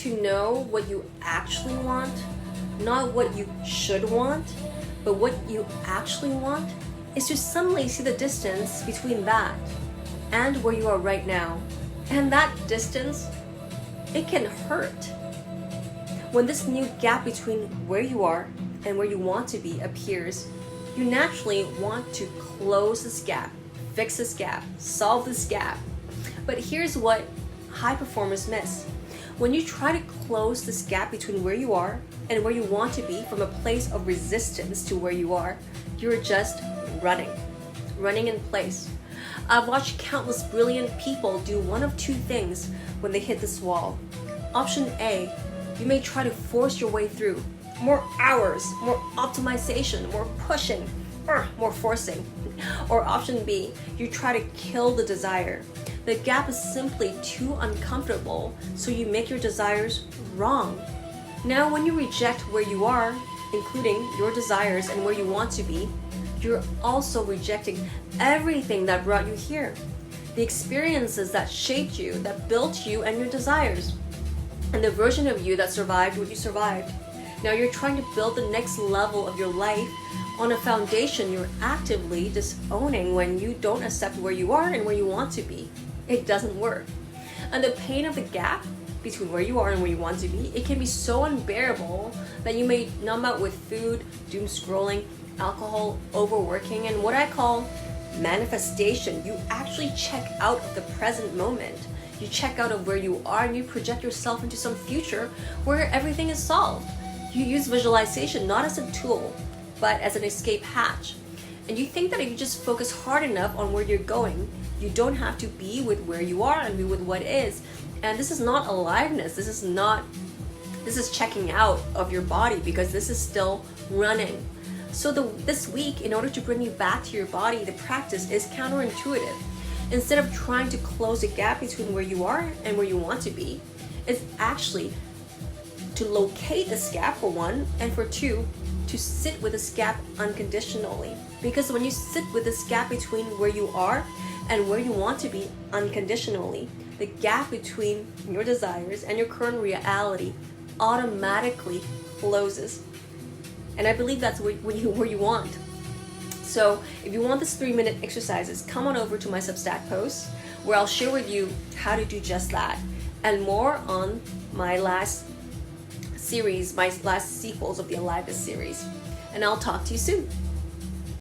to know what you actually want, not what you should want, but what you actually want, is to suddenly see the distance between that and where you are right now. And that distance, it can hurt. When this new gap between where you are and where you want to be appears, you naturally want to close this gap, fix this gap, solve this gap. But here's what high performers miss. When you try to close this gap between where you are and where you want to be from a place of resistance to where you are, you're just running in place. I've watched countless brilliant people do one of two things when they hit this wall. Option A, you may try to force your way through. More hours, more optimization, more pushing, more forcing. Or option B, you try to kill the desire. The gap is simply too uncomfortable, so you make your desires wrong. Now, when you reject where you are, including your desires and where you want to be, you're also rejecting everything that brought you here. The experiences that shaped you, that built you and your desires, and the version of you that survived what you survived. Now you're trying to build the next level of your life on a foundation you're actively disowning when you don't accept where you are and where you want to be. It doesn't work. And the pain of the gap between where you are and where you want to be, it can be so unbearable that you may numb out with food, doom scrolling, alcohol, overworking, and what I call manifestation. You actually check out of the present moment. You check out of where you are and you project yourself into some future where everything is solved. You use visualization not as a tool, but as an escape hatch. And you think that if you just focus hard enough on where you're going, you don't have to be with where you are and be with what is. And this is not aliveness. This is checking out of your body, because this is still running. So this week, in order to bring you back to your body, the practice is counterintuitive. Instead of trying to close a gap between where you are and where you want to be, it's actually to locate this gap, for one, and for two, to sit with this gap unconditionally. Because when you sit with this gap between where you are and where you want to be unconditionally, the gap between your desires and your current reality automatically closes. And I believe that's where you want. So if you want this 3-minute exercises, come on over to my Substack post, where I'll share with you how to do just that, and more on my last series, my last sequels of the Aliveness series. And I'll talk to you soon.